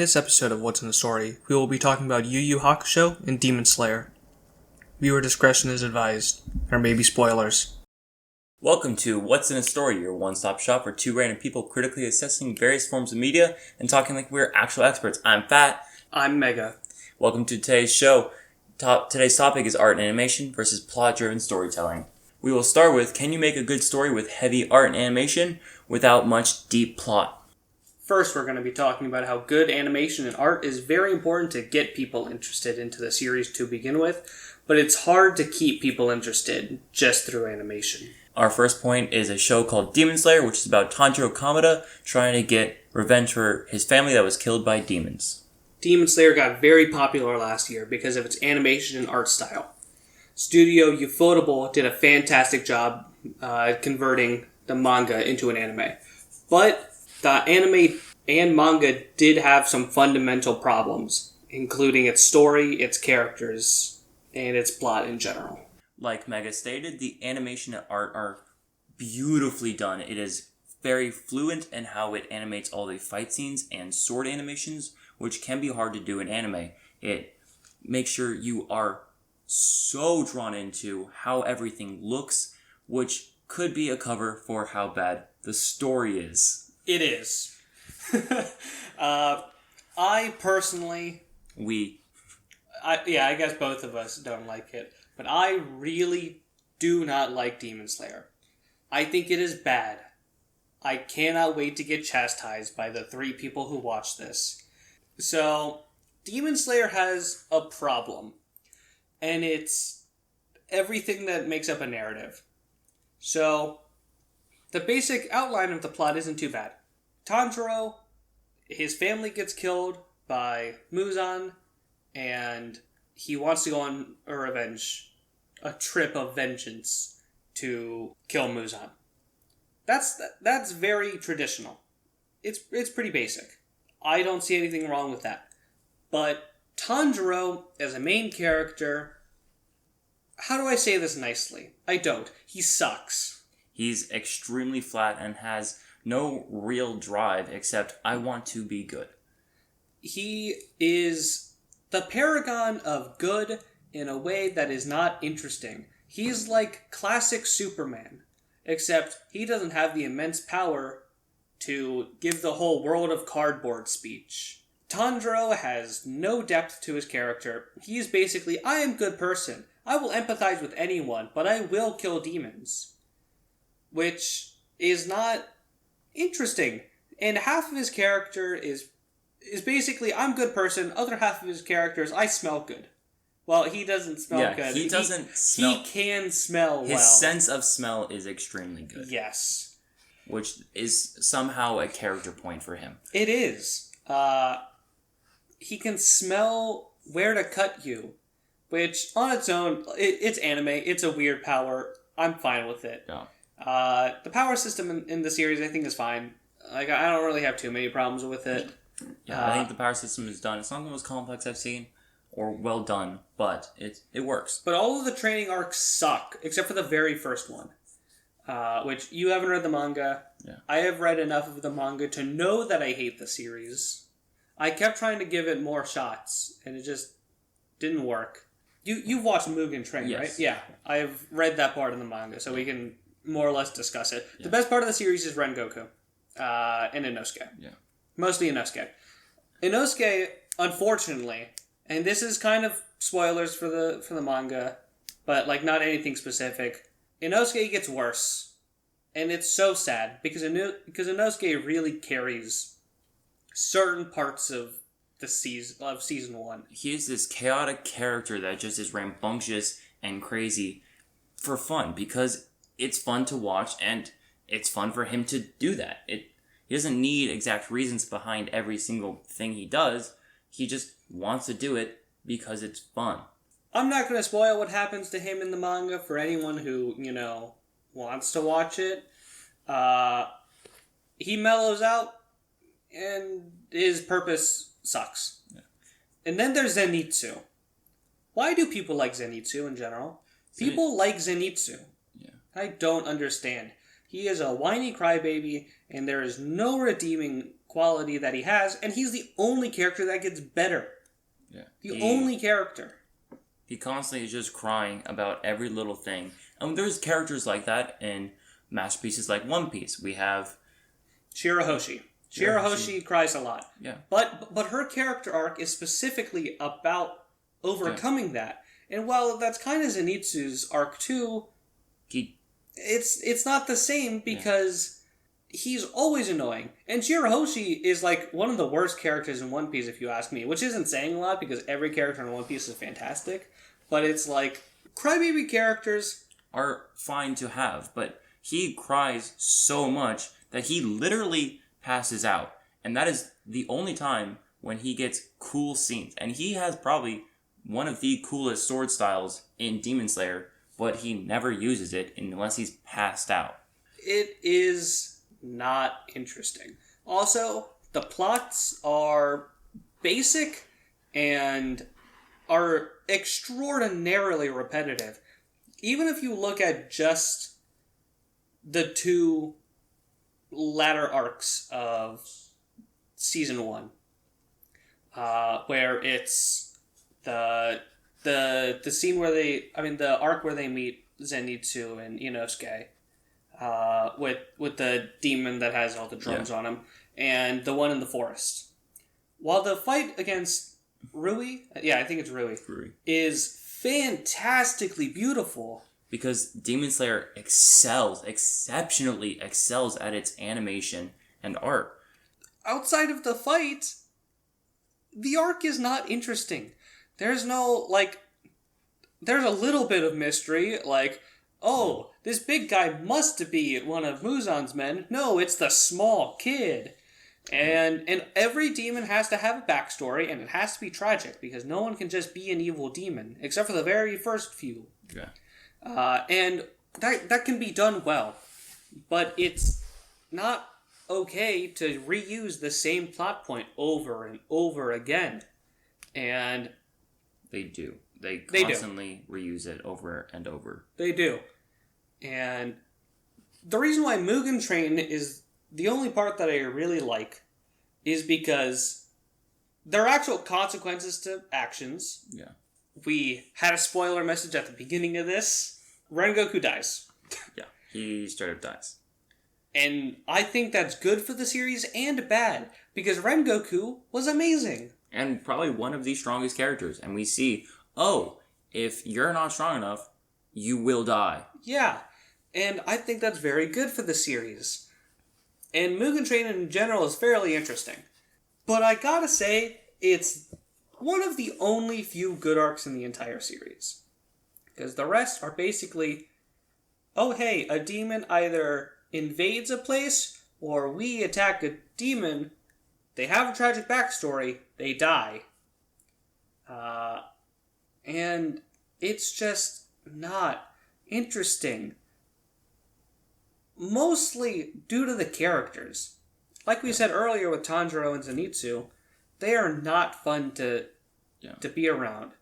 this episode of What's in the Story, we will be talking about Yu Yu Hakusho and Demon Slayer. Viewer discretion is advised. There may be spoilers. Welcome to What's in a Story, your one-stop shop for two random people critically assessing various forms of media and talking like we're actual experts. I'm Phat. I'm Mega. Welcome to today's show. Today's topic is art and animation versus plot-driven storytelling. We will start with, can you make a good story with heavy art and animation without much deep plot? First, we're going to be talking about how good animation and art is very important to get people interested into the series to begin with, but it's hard to keep people interested just through animation. Our first point is a show called Demon Slayer, which is about Tanjiro Kamada trying to get revenge for his family that was killed by demons. Demon Slayer got very popular last year because of its animation and art style. Studio Ufotable did a fantastic job converting the manga into an anime. But the anime and manga did have some fundamental problems, including its story, its characters, and its plot in general. Like Mega stated, the animation and art are beautifully done. It is very fluent in how it animates all the fight scenes and sword animations, which can be hard to do in anime. It makes sure you are so drawn into how everything looks, which could be a cover for how bad the story is. It is. I personally... I guess both of us don't like it. But I really do not like Demon Slayer. I think it is bad. I cannot wait to get chastised by the 3 people who watch this. So, Demon Slayer has a problem. And it's everything that makes up a narrative. So, the basic outline of the plot isn't too bad. Tanjiro, his family gets killed by Muzan, and he wants to go on a trip of vengeance to kill Muzan. That's very traditional. It's pretty basic. I don't see anything wrong with that. But Tanjiro, as a main character, how do I say this nicely? I don't. He sucks. He's extremely flat and has no real drive except, I want to be good. He is the paragon of good in a way that is not interesting. He's like classic Superman, except he doesn't have the immense power to give the whole world of cardboard speech. Tanjiro has no depth to his character. He is basically, I am a good person. I will empathize with anyone, but I will kill demons. Which is not interesting. And half of his character is basically, I'm a good person. Other half of his character is, I smell good. Well, he doesn't smell good. He doesn't smell. He can smell well. His sense of smell is extremely good. Yes. Which is somehow a character point for him. It is. He can smell where to cut you. Which, on its own, it's anime. It's a weird power. I'm fine with it. Yeah. The power system in the series, I think, is fine. Like, I don't really have too many problems with it. Yeah, I think the power system is done. It's not the most complex I've seen, or well done, but it works. But all of the training arcs suck, except for the very first one. Which, you haven't read the manga. Yeah. I have read enough of the manga to know that I hate the series. I kept trying to give it more shots, and it just didn't work. You've watched Mugen Train, yes. right? Yeah. I've read that part of the manga, so we can more or less discuss it. Yeah. The best part of the series is Rengoku. And Inosuke. Yeah. Mostly Inosuke. Inosuke, unfortunately, and this is kind of spoilers for the manga, but like not anything specific. Inosuke gets worse, and it's so sad because Inosuke really carries certain parts of the season 1. He is this chaotic character that just is rambunctious and crazy for fun because it's fun to watch and it's fun for him to do that. He doesn't need exact reasons behind every single thing he does. He just wants to do it because it's fun. I'm not going to spoil what happens to him in the manga for anyone who, wants to watch it. He mellows out, and his purpose sucks. Yeah. And then there's Zenitsu. Why do people like Zenitsu in general? People like Zenitsu. Yeah. I don't understand. He is a whiny crybaby, and there is no redeeming quality that he has, and he's the only character that gets better. Yeah. The only character. He constantly is just crying about every little thing. And there's characters like that in masterpieces like One Piece. We have Shirahoshi. Shirahoshi cries a lot. Yeah. But her character arc is specifically about overcoming that. And while that's kind of Zenitsu's arc too, it's not the same because he's always annoying. And Shirahoshi is like one of the worst characters in One Piece, if you ask me, which isn't saying a lot because every character in One Piece is fantastic. But it's like, crybaby characters are fine to have, but he cries so much that he literally passes out. And that is the only time when he gets cool scenes. And he has probably one of the coolest sword styles in Demon Slayer, but he never uses it unless he's passed out. It is not interesting. Also, the plots are basic and are extraordinarily repetitive. Even if you look at just the two latter arcs of season 1, where it's the scene where the arc where they meet Zenitsu and Inosuke, with the demon that has all the drums on him, and the one in the forest. While the fight against Rui, I think it's Rui, is fantastically beautiful. Because Demon Slayer exceptionally excels at its animation and art. Outside of the fight, the arc is not interesting. There's no, there's a little bit of mystery, this big guy must be one of Muzan's men. No, it's the small kid. And every demon has to have a backstory, and it has to be tragic, because no one can just be an evil demon, except for the very first few. Yeah. And that can be done well, but it's not okay to reuse the same plot point over and over again. And they do. They constantly reuse it over and over. They do. And the reason why Mugen Train is the only part that I really like is because there are actual consequences to actions. Yeah. We had a spoiler message at the beginning of this. Rengoku dies. Yeah, he straight up dies. And I think that's good for the series and bad, because Rengoku was amazing. And probably one of the strongest characters. And we see, if you're not strong enough, you will die. Yeah, and I think that's very good for the series. And Mugen Train in general is fairly interesting. But I gotta say, it's one of the only few good arcs in the entire series. Because the rest are basically, a demon either invades a place, or we attack a demon, they have a tragic backstory, they die. And it's just not interesting. Mostly due to the characters. Like we said earlier with Tanjiro and Zenitsu, they are not fun to be around.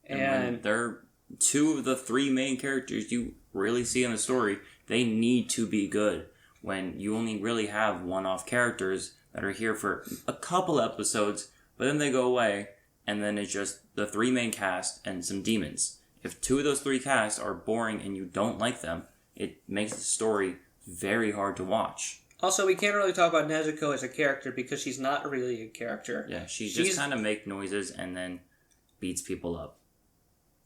And they're two of the three main characters you really see in the story. They need to be good. When you only really have one-off characters that are here for a couple episodes, but then they go away, and then it's just the three main cast and some demons. If two of those three casts are boring and you don't like them, it makes the story very hard to watch. Also, we can't really talk about Nezuko as a character because she's not really a character. Yeah, she's just kind of make noises and then beats people up.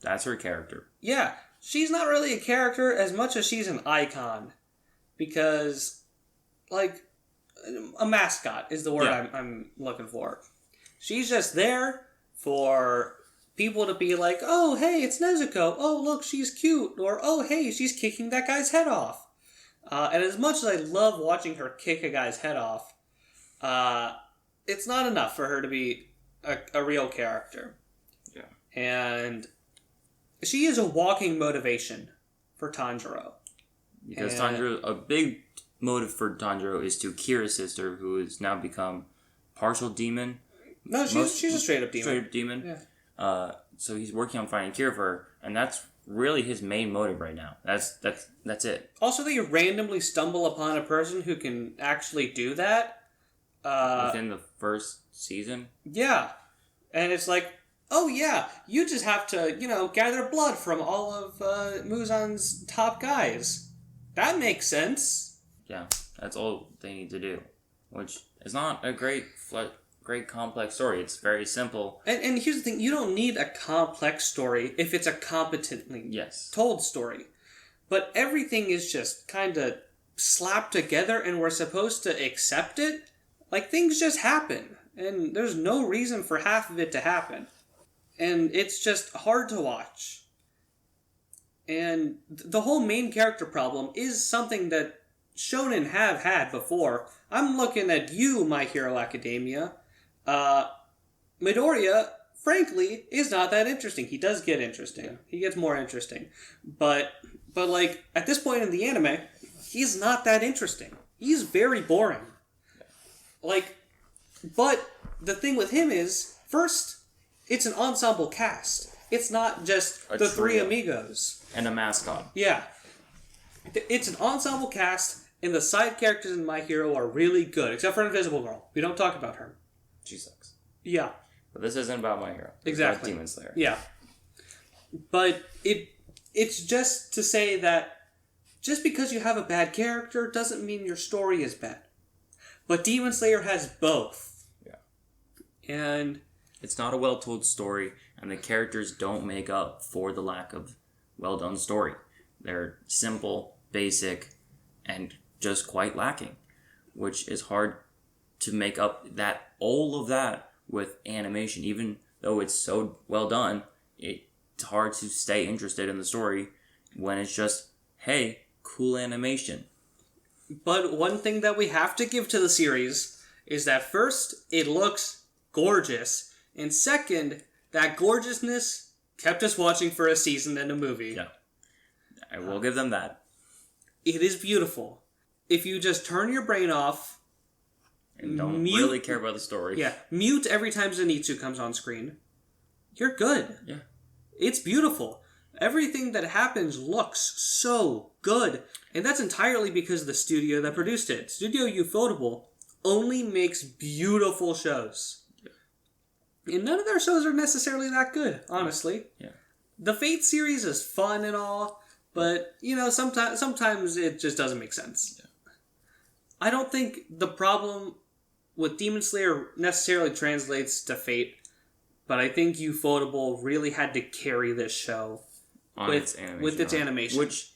That's her character. Yeah, she's not really a character as much as she's an icon. Because, a mascot is the word I'm looking for. She's just there for people to be like, oh, hey, it's Nezuko. Oh, look, she's cute. Or, oh, hey, she's kicking that guy's head off. And as much as I love watching her kick a guy's head off, it's not enough for her to be a real character. Yeah. And she is a walking motivation for Tanjiro. Because a big motive for Tanjiro is to cure his sister, who has now become partial demon. No, she's a straight up demon. Straight up demon. Yeah. So he's working on finding a cure for her, and that's really his main motive right now. That's it. Also, that you randomly stumble upon a person who can actually do that, Within the first season? Yeah. And it's like, oh yeah, you just have to, gather blood from all of Muzan's top guys. That makes sense. Yeah, that's all they need to do. Which is not a great complex story. It's very simple. And here's the thing, you don't need a complex story if it's a competently told story. But everything is just kind of slapped together and we're supposed to accept it. Like, things just happen. And there's no reason for half of it to happen. And it's just hard to watch. And the whole main character problem is something that shonen have had before. I'm looking at you, My Hero Academia. Midoriya, frankly, is not that interesting. He does get interesting. Yeah. He gets more interesting. But like, at this point in the anime, he's not that interesting. He's very boring. Like, but the thing with him is, first, it's an ensemble cast. It's not just the three amigos. And a mascot. Yeah. It's an ensemble cast, and the side characters in My Hero are really good, except for Invisible Girl. We don't talk about her. She sucks. Yeah. But this isn't about My Hero. It's exactly. about Demon Slayer. Yeah. But it's just to say that just because you have a bad character doesn't mean your story is bad. But Demon Slayer has both. Yeah. And it's not a well-told story, and the characters don't make up for the lack of well-done story. They're simple, basic, and just quite lacking, which is hard to make up all of that with animation. Even though it's so well done, it's hard to stay interested in the story when it's just, hey, cool animation. But one thing that we have to give to the series is that first, it looks gorgeous, and second, that gorgeousness kept us watching for a season and a movie. Yeah. I will give them that. It is beautiful. If you just turn your brain off and don't really care about the story. Yeah. Mute every time Zenitsu comes on screen. You're good. Yeah. It's beautiful. Everything that happens looks so good. And that's entirely because of the studio that produced it. Studio Ufotable only makes beautiful shows. Yeah. And none of their shows are necessarily that good, honestly. Yeah. The Fate series is fun and all, but, sometimes it just doesn't make sense. Yeah. I don't think the problem with Demon Slayer necessarily translates to Fate, but I think Ufotable really had to carry this show with its animation. Which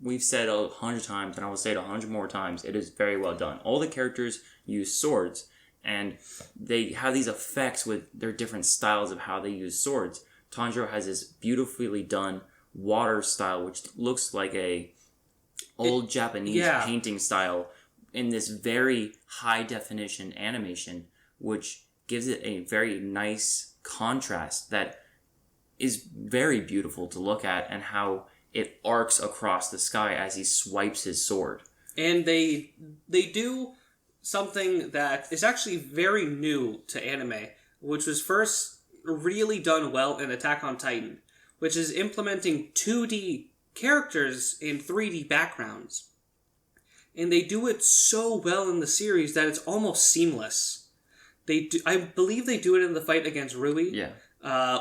we've said 100 times, and I will say it 100 more times, it is very well done. All the characters use swords, and they have these effects with their different styles of how they use swords. Tanjiro has this beautifully done water style, which looks like a old Japanese painting style, in this very high definition animation, which gives it a very nice contrast that is very beautiful to look at, and how it arcs across the sky as he swipes his sword. And they do something that is actually very new to anime, which was first really done well in Attack on Titan, which is implementing 2D characters in 3D backgrounds. And they do it so well in the series that it's almost seamless. I believe they do it in the fight against Rui. Yeah.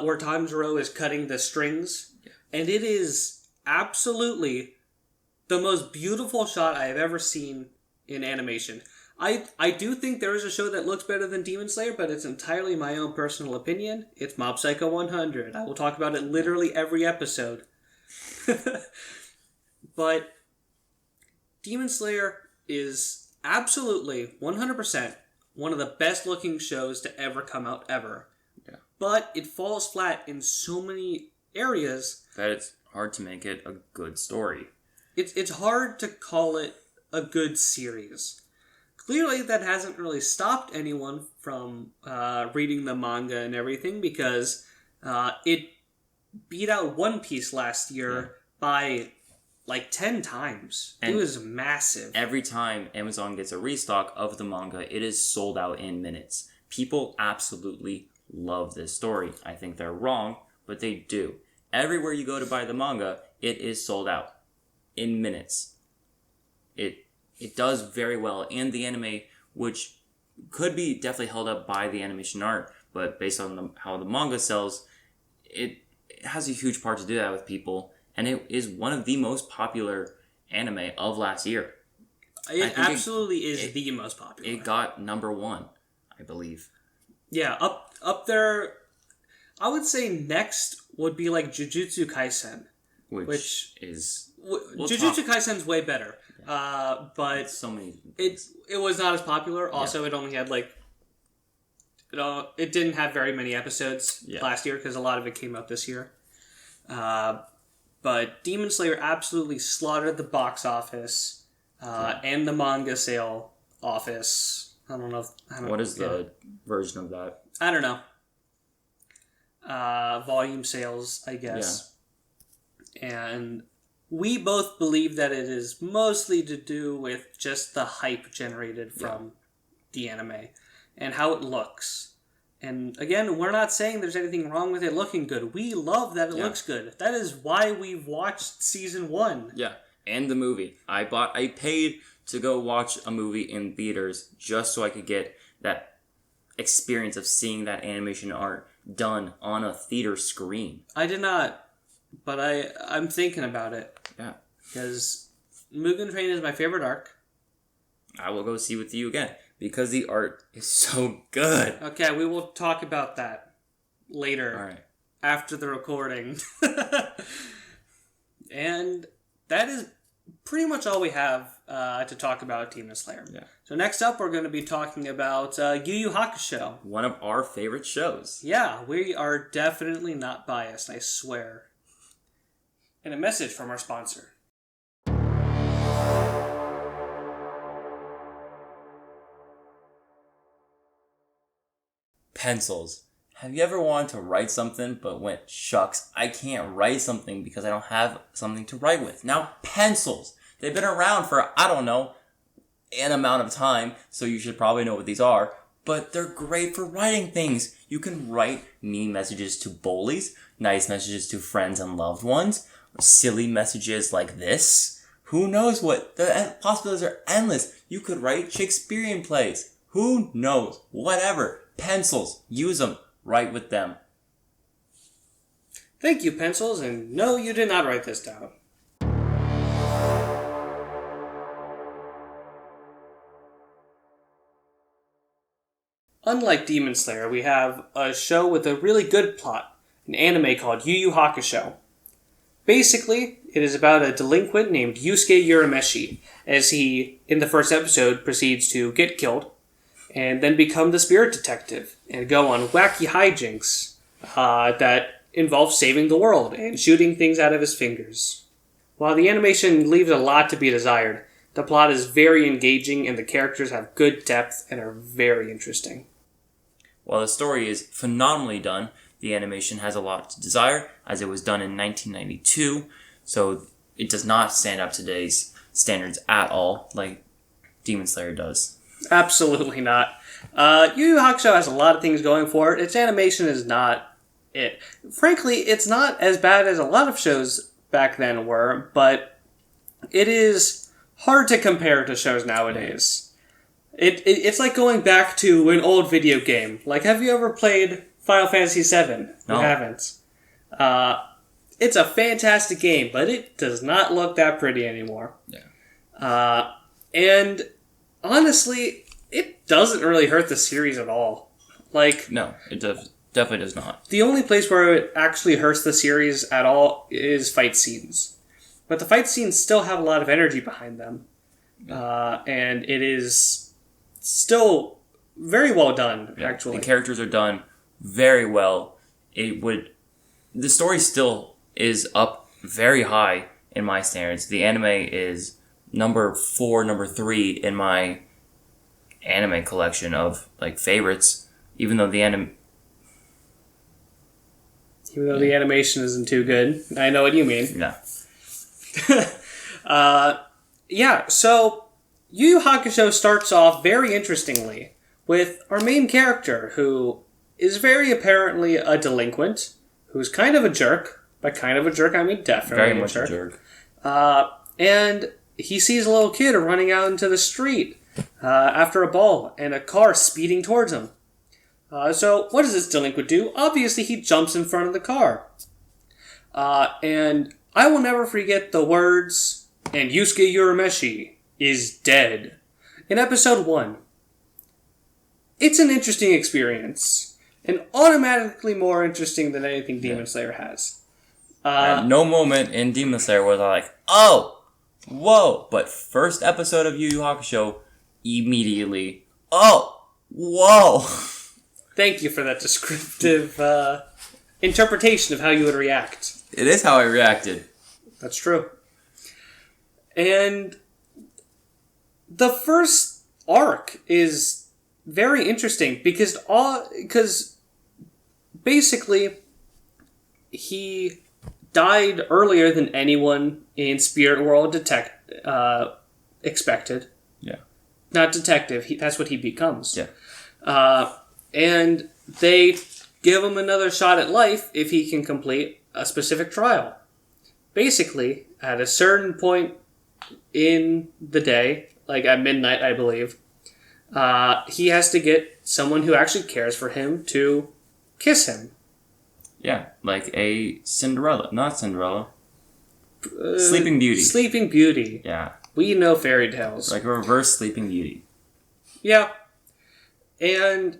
Where Tanjiro is cutting the strings. Yeah. And it is absolutely the most beautiful shot I have ever seen in animation. I do think there is a show that looks better than Demon Slayer, but it's entirely my own personal opinion. It's Mob Psycho 100. I will talk about it literally every episode. But Demon Slayer is absolutely 100% one of the best looking shows to ever come out ever. Yeah. But it falls flat in so many areas that it's hard to make it a good story. It's hard to call it a good series. Clearly, that hasn't really stopped anyone from reading the manga and everything, because it beat out One Piece last year by like 10 times. And it was massive. Every time Amazon gets a restock of the manga, it is sold out in minutes. People absolutely love this story. I think they're wrong, but they do. Everywhere you go to buy the manga, it is sold out in minutes. It does very well, and the anime, which could be definitely held up by the animation art, but based on how the manga sells, it has a huge part to do that with people, and it is one of the most popular anime of last year. It absolutely is the most popular. It got number 1, I believe. Yeah, up there. I would say next would be like Jujutsu Kaisen, which is Jujutsu Kaisen's way better. But so many. It was not as popular. Also, it only had like it didn't have very many episodes last year because a lot of it came out this year. But Demon Slayer absolutely slaughtered the box office and the manga sale office. I don't know. What is the version of that? I don't know. Volume sales, I guess. Yeah. And we both believe that it is mostly to do with just the hype generated from the anime and how it looks. And again, we're not saying there's anything wrong with it looking good. We love that it looks good. That is why we've watched season 1. Yeah, and the movie. I paid to go watch a movie in theaters just so I could get that experience of seeing that animation art done on a theater screen. I did not, but I'm thinking about it. Yeah. Because Mugen Train is my favorite arc. I will go see with you again because the art is so good. Okay, we will talk about that later. All right. After the recording. And that is pretty much all we have to talk about Demon Slayer. Yeah. So next up, we're going to be talking about Yu Yu Hakusho. One of our favorite shows. Yeah, we are definitely not biased, I swear. And a message from our sponsor. Pencils. Have you ever wanted to write something but went, shucks, I can't write something because I don't have something to write with? Now, pencils. They've been around for, I don't know, an amount of time, so you should probably know what these are, but they're great for writing things. You can write mean messages to bullies, nice messages to friends and loved ones, silly messages like this. Who knows what? The possibilities are endless. You could write Shakespearean plays. Who knows? Whatever. Pencils. Use them. Write with them. Thank you, pencils, and no, you did not write this down. Unlike Demon Slayer, we have a show with a really good plot, an anime called Yu Yu Hakusho. Basically, it is about a delinquent named Yusuke Urameshi, as he, in the first episode, proceeds to get killed, and then become the spirit detective, and go on wacky hijinks that involve saving the world and shooting things out of his fingers. While the animation leaves a lot to be desired, the plot is very engaging and the characters have good depth and are very interesting. While the story is phenomenally done, the animation has a lot to desire, as it was done in 1992, so it does not stand up to today's standards at all, like Demon Slayer does. Absolutely not. Yu Yu Hakusho has a lot of things going for it. Its animation is not it. Frankly, it's not as bad as a lot of shows back then were, but it is hard to compare to shows nowadays. It's like going back to an old video game. Like, have you ever played Final Fantasy VII? No. You haven't. It's a fantastic game, but it does not look that pretty anymore. Yeah. And honestly, it doesn't really hurt the series at all. Like, no, it definitely does not. The only place where it actually hurts the series at all is fight scenes. But the fight scenes still have a lot of energy behind them. And it is still very well done, actually. The characters are done very well. The story still is up very high in my standards. The anime is number 3 in my anime collection of like favorites, even though the animation isn't too good. I know what you mean. Yeah. So Yu Yu Hakusho starts off very interestingly with our main character, who is very apparently a delinquent, who's kind of a jerk. By kind of a jerk, I mean definitely very much a jerk. And he sees a little kid running out into the street, after a ball and a car speeding towards him. So what does this delinquent do? Obviously, he jumps in front of the car. And I will never forget the words, "And Yusuke Urameshi is dead," in episode 1. It's an interesting experience, and automatically more interesting than anything Demon Slayer has. At no moment in Demon Slayer was I like, oh, whoa. But first episode of Yu Yu Hakusho, immediately, oh, whoa. Thank you for that descriptive interpretation of how you would react. It is how I reacted. That's true. And the first arc is very interesting because basically he died earlier than anyone in Spirit World expected. Yeah. Not detective. That's what he becomes. Yeah. And they give him another shot at life if he can complete a specific trial. Basically, at a certain point in the day, like at midnight, I believe, he has to get someone who actually cares for him to kiss him. Yeah, like a Cinderella. Not Cinderella. Sleeping Beauty. Sleeping Beauty. Yeah. We know fairy tales. Like a reverse Sleeping Beauty. Yeah. And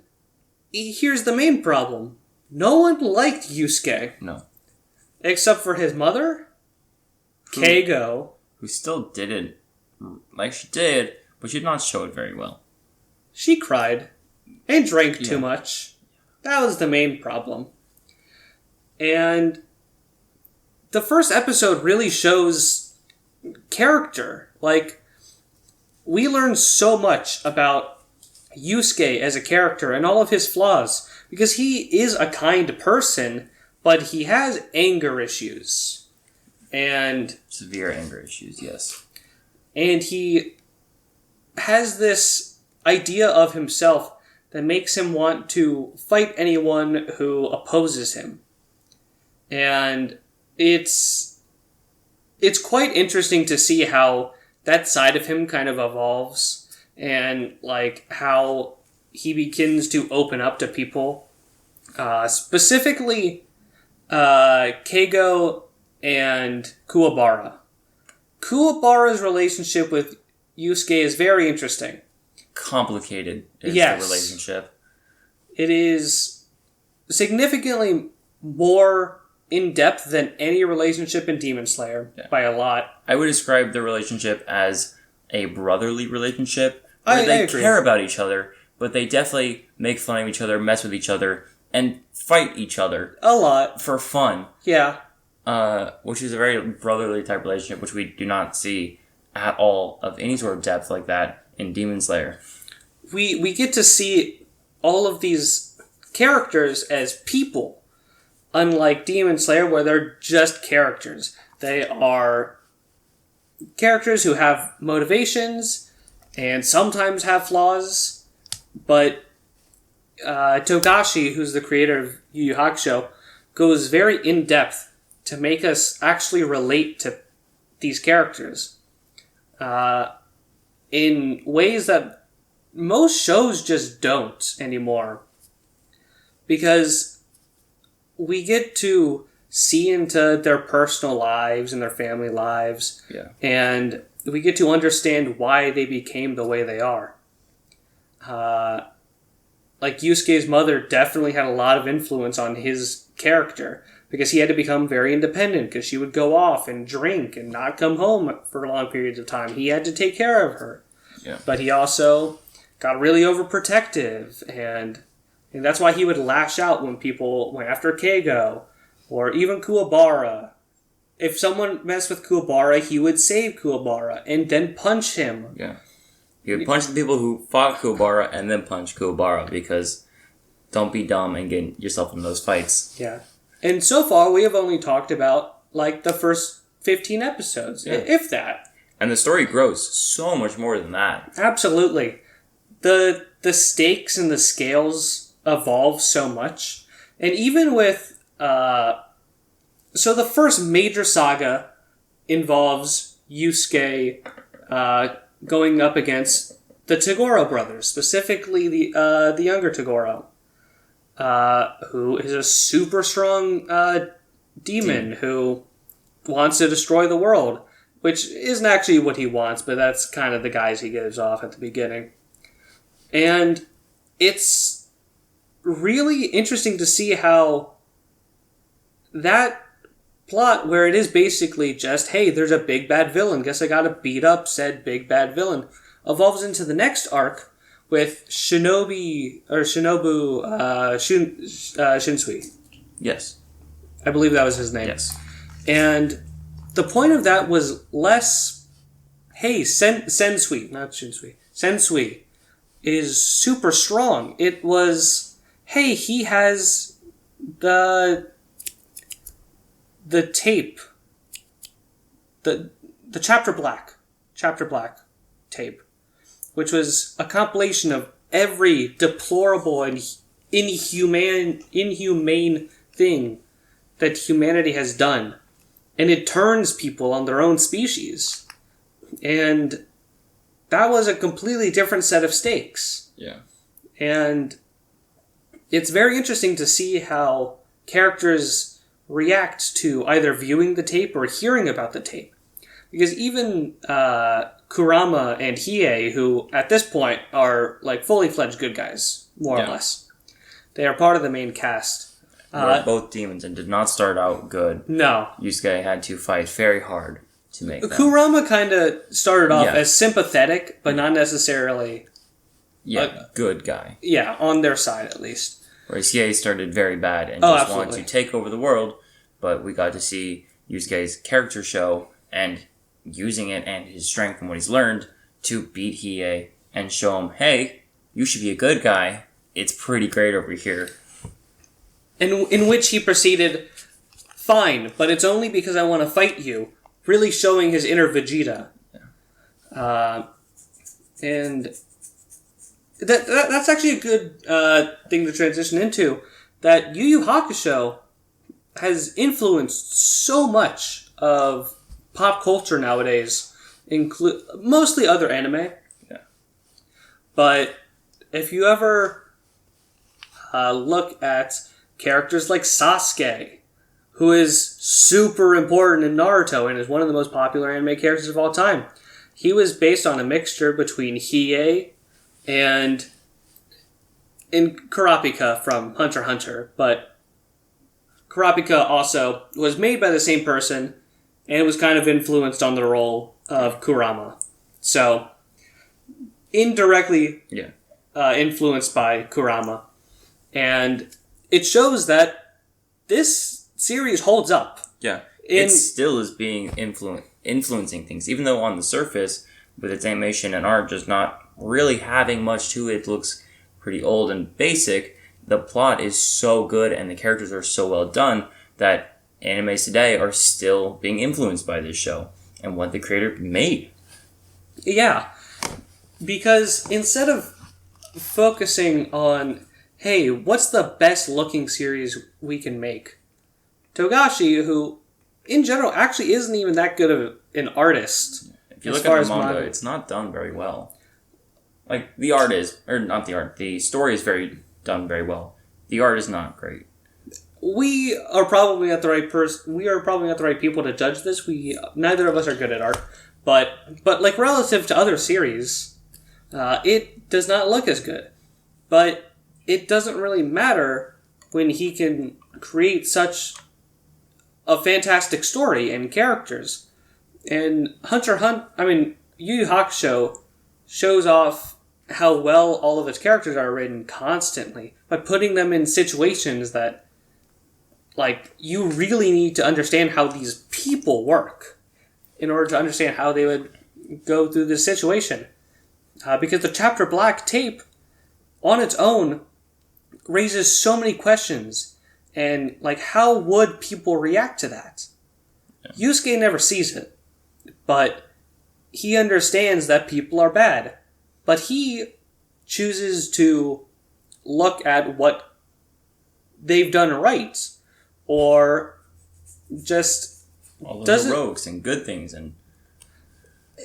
here's the main problem. No one liked Yusuke. No. Except for his mother, Keigo. Who still didn't. Like, she did, but she did not show it very well. She cried and drank too much. That was the main problem. And the first episode really shows character. Like, we learn so much about Yusuke as a character and all of his flaws. Because he is a kind person, but he has anger issues. And severe anger issues, yes. And he has this idea of himself that makes him want to fight anyone who opposes him. And it's quite interesting to see how that side of him kind of evolves and like how he begins to open up to people. Specifically, Keigo and Kuwabara. Kuwabara's relationship with Yusuke is very interesting. Complicated is the relationship. It is significantly more in-depth than any relationship in Demon Slayer, by a lot. I would describe the relationship as a brotherly relationship, where they care about each other, but they definitely make fun of each other, mess with each other, and fight each other. A lot. For fun. Yeah. Which is a very brotherly type relationship, which we do not see at all of any sort of depth like that in Demon Slayer. We get to see all of these characters as people, unlike Demon Slayer, where they're just characters. They are characters who have motivations and sometimes have flaws, but Togashi, who's the creator of Yu Yu Hakusho, goes very in-depth to make us actually relate to these characters in ways that most shows just don't anymore. Because we get to see into their personal lives and their family lives. Yeah. And we get to understand why they became the way they are. Like Yusuke's mother definitely had a lot of influence on his character because he had to become very independent because she would go off and drink and not come home for long periods of time. He had to take care of her. Yeah. But he also got really overprotective, and that's why he would lash out when people went after Keigo or even Kuwabara. If someone messed with Kuwabara, he would save Kuwabara and then punch him. Yeah. He would punch the people who fought Kuwabara and then punch Kuwabara because don't be dumb and get yourself in those fights. Yeah. And so far, we have only talked about, like, the first 15 episodes, if that. And the story grows so much more than that. Absolutely. The stakes and the scales evolve so much. And even with... so the first major saga involves Yusuke going up against the Toguro brothers, specifically the younger Toguro, who is a super strong demon who wants to destroy the world, which isn't actually what he wants, but that's kind of the guise he gives off at the beginning. And it's really interesting to see how that plot, where it is basically just, hey, there's a big bad villain, guess I gotta beat up said big bad villain, evolves into the next arc with Shinobu Shinsui. Yes. I believe that was his name. Yes. And the point of that was less, hey, Sensui, not Shinsui, Sensui is super strong. It was, hey, he has the tape, the chapter black tape, which was a compilation of every deplorable and inhumane thing that humanity has done, and it turns people on their own species, and that was a completely different set of stakes. Yeah. And it's very interesting to see how characters react to either viewing the tape or hearing about the tape. Because even Kurama and Hiei, who at this point are like fully fledged good guys, more or less, they are part of the main cast. Were both demons and did not start out good. No. Yusuke had to fight very hard to make them. Kurama kind of started off as sympathetic, but not necessarily... good guy. Yeah, on their side at least. Whereas Hiei started very bad and just wanted to take over the world, but we got to see Yusuke's character show and using it and his strength and what he's learned to beat Hiei and show him, hey, you should be a good guy. It's pretty great over here. In which he proceeded, fine, but it's only because I want to fight you, really showing his inner Vegeta. Yeah. And that's actually a good thing to transition into, that Yu Yu Hakusho has influenced so much of pop culture nowadays, mostly other anime. Yeah. But if you ever look at characters like Sasuke, who is super important in Naruto and is one of the most popular anime characters of all time, he was based on a mixture between Hiei and Kurapika from Hunter x Hunter, but Kurapika also was made by the same person, and it was kind of influenced on the role of Kurama. So, indirectly influenced by Kurama. And it shows that this series holds up. Yeah. It still is being influencing things, even though on the surface, with its animation and art just not really having much to it, looks pretty old and basic. The plot is so good and the characters are so well done that animes today are still being influenced by this show and what the creator made. Yeah, because instead of focusing on, hey, what's the best looking series we can make, Togashi, who in general actually isn't even that good of an artist. If you look at the manga, it's not done very well. Like, the art is, or not the art, the story is done very well. The art is not great. We are probably not the right we are probably not the right people to judge this. Neither of us are good at art, but like relative to other series, it does not look as good. But it doesn't really matter when he can create such a fantastic story and characters. And Yu Yu Hakusho shows off how well all of its characters are written constantly by putting them in situations that, like, you really need to understand how these people work in order to understand how they would go through this situation. Because the Chapter Black tape, on its own, raises so many questions. And, like, how would people react to that? Yeah. Yusuke never sees it, but he understands that people are bad. But he chooses to look at what they've done right, or just all the rogues and good things. And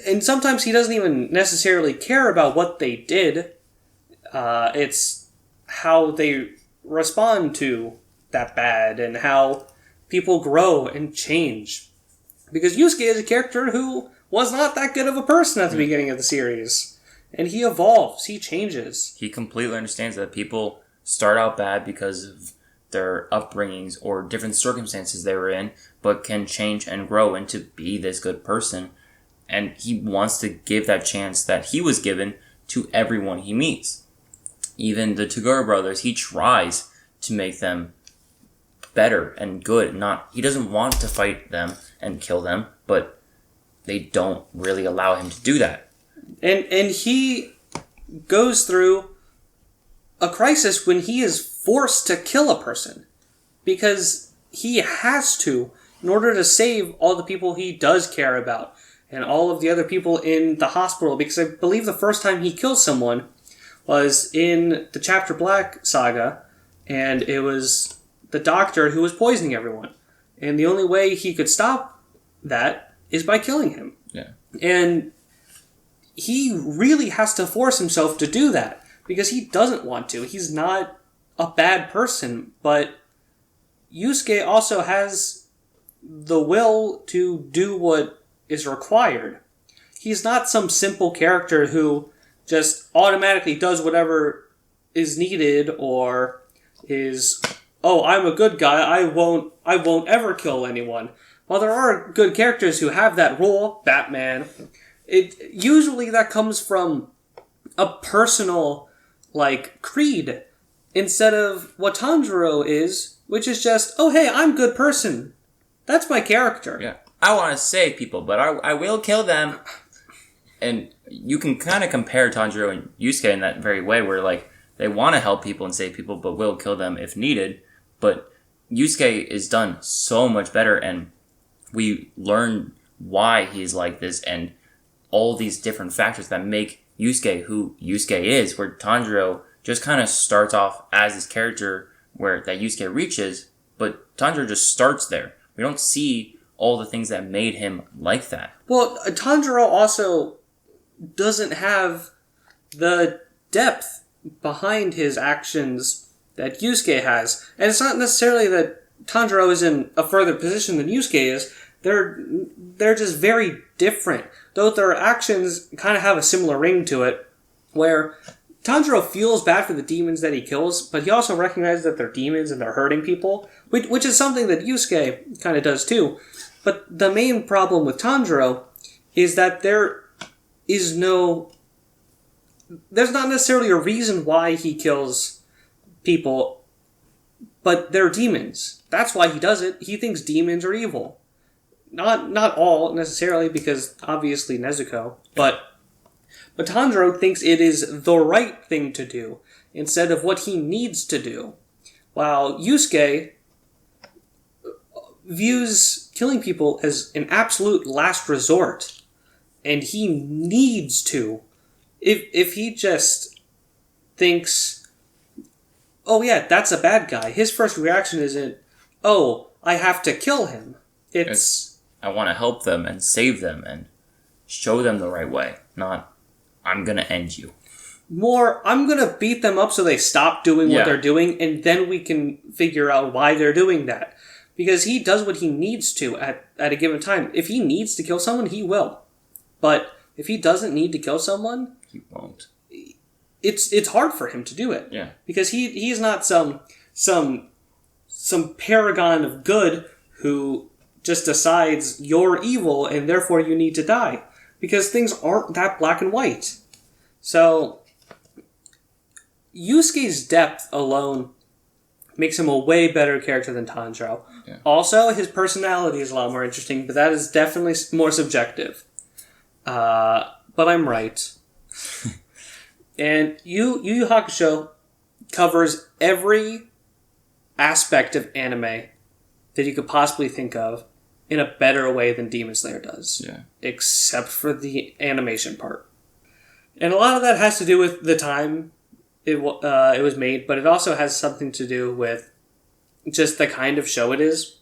And sometimes he doesn't even necessarily care about what they did. It's how they respond to that bad and how people grow and change. Because Yusuke is a character who was not that good of a person at the beginning of the series. And he evolves, he changes. He completely understands that people start out bad because of their upbringings or different circumstances they were in, but can change and grow into be this good person. And he wants to give that chance that he was given to everyone he meets. Even the Toguro brothers, he tries to make them better and good. He doesn't want to fight them and kill them, but they don't really allow him to do that. And he goes through a crisis when he is forced to kill a person. Because he has to in order to save all the people he does care about. And all of the other people in the hospital. Because I believe the first time he kills someone was in the Chapter Black saga. And it was the doctor who was poisoning everyone. And the only way he could stop that is by killing him. Yeah. And he really has to force himself to do that. Because he doesn't want to. He's not a bad person. But Yusuke also has the will to do what is required. He's not some simple character who just automatically does whatever is needed or is, oh, I'm a good guy, I won't ever kill anyone. While there are good characters who have that role, Batman, usually that comes from a personal creed instead of what Tanjiro is, which is just, oh hey, I'm a good person. That's my character. Yeah. I want to save people, but I will kill them. And you can kind of compare Tanjiro and Yusuke in that very way, where they want to help people and save people, but will kill them if needed. But Yusuke is done so much better, and we learn why he's like this, and all these different factors that make Yusuke who Yusuke is. Where Tanjiro just kind of starts off as this character where that Yusuke reaches, but Tanjiro just starts there. We don't see all the things that made him like that. Well, Tanjiro also doesn't have the depth behind his actions that Yusuke has. And it's not necessarily that Tanjiro is in a further position than Yusuke is. They're just very different. Though their actions kind of have a similar ring to it, where Tanjiro feels bad for the demons that he kills, but he also recognizes that they're demons and they're hurting people, which is something that Yusuke kind of does too. But the main problem with Tanjiro is that there's not necessarily a reason why he kills people, but they're demons. That's why he does it. He thinks demons are evil. Not all necessarily, because obviously Nezuko, but Tanjiro thinks it is the right thing to do instead of what he needs to do. While Yusuke views killing people as an absolute last resort, and he needs to. If he just thinks, oh yeah, that's a bad guy, his first reaction isn't, oh, I have to kill him. It's I want to help them and save them and show them the right way, not I'm going to end you. More, I'm going to beat them up so they stop doing what they're doing, and then we can figure out why they're doing that. Because he does what he needs to at a given time. If he needs to kill someone, he will. But if he doesn't need to kill someone, he won't. It's hard for him to do it. Yeah. Because he's not some paragon of good who just decides you're evil and therefore you need to die. Because things aren't that black and white. So Yusuke's depth alone makes him a way better character than Tanjiro. Yeah. Also, his personality is a lot more interesting, but that is definitely more subjective. But I'm right. And Yu Yu Hakusho covers every aspect of anime that you could possibly think of in a better way than Demon Slayer does. Yeah. Except for the animation part. And a lot of that has to do with the time it was made, but it also has something to do with just the kind of show it is.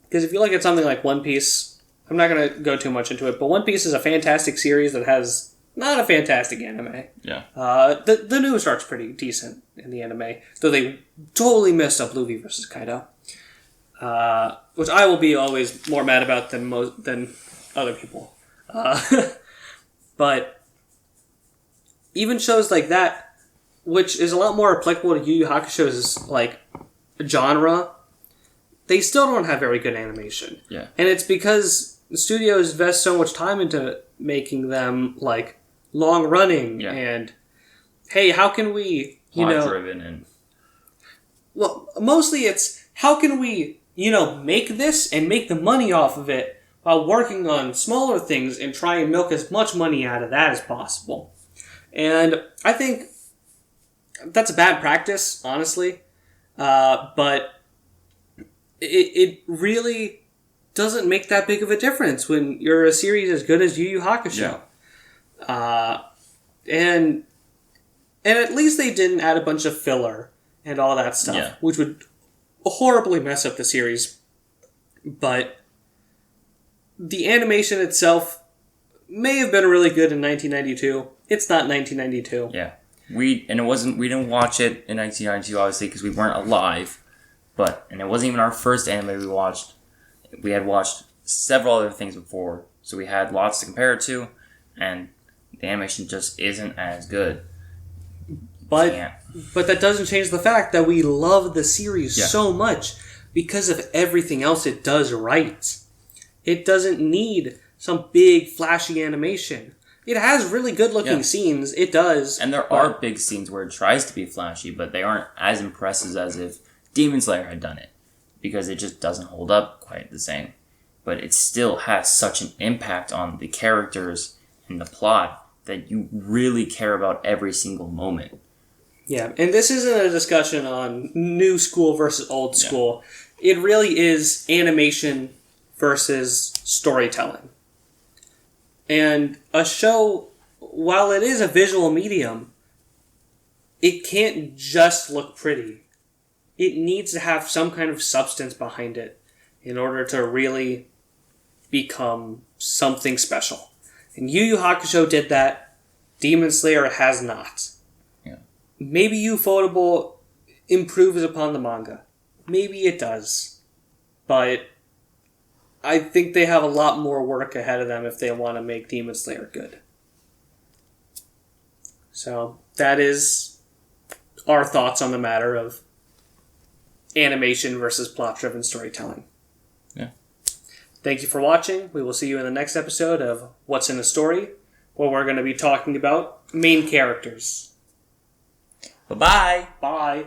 Because if you look at something like One Piece, I'm not going to go too much into it, but One Piece is a fantastic series that has not a fantastic anime. Yeah. The newest arc's pretty decent in the anime, though they totally messed up Luffy versus Kaido, which I will be always more mad about than other people. But even shows like that, which is a lot more applicable to Yu Yu Hakusho's like genre, they still don't have very good animation. Yeah. And it's because the studios invest so much time into making them like long running and hey, how can we plot driven and well, mostly it's how can we make this and make the money off of it while working on smaller things and try and milk as much money out of that as possible. And I think that's a bad practice, honestly. But it really doesn't make that big of a difference when you're a series as good as Yu Yu Hakusho. Yeah. And at least they didn't add a bunch of filler and all that stuff, which would horribly mess up the series. But the animation itself may have been really good in 1992. It's not 1992. Yeah. We didn't watch it in 1992, obviously, because we weren't alive. And it wasn't even our first anime we watched. We had watched several other things before, so we had lots to compare it to, and the animation just isn't as good. But that doesn't change the fact that we love the series so much because of everything else it does right. It doesn't need some big flashy animation. It has really good looking scenes. It does. And there are big scenes where it tries to be flashy, but they aren't as impressive as if Demon Slayer had done it. Because it just doesn't hold up quite the same. But it still has such an impact on the characters and the plot that you really care about every single moment. Yeah, and this isn't a discussion on new school versus old school. It really is animation versus storytelling. And a show, while it is a visual medium, it can't just look pretty. It needs to have some kind of substance behind it in order to really become something special. And Yu Yu Hakusho did that. Demon Slayer has not. Yeah. Maybe Ufotable improves upon the manga. Maybe it does. But I think they have a lot more work ahead of them if they want to make Demon Slayer good. So that is our thoughts on the matter of animation versus plot-driven storytelling. Yeah. Thank you for watching. We will see you in the next episode of What's in a Story, where we're going to be talking about main characters. Bye-bye. Bye.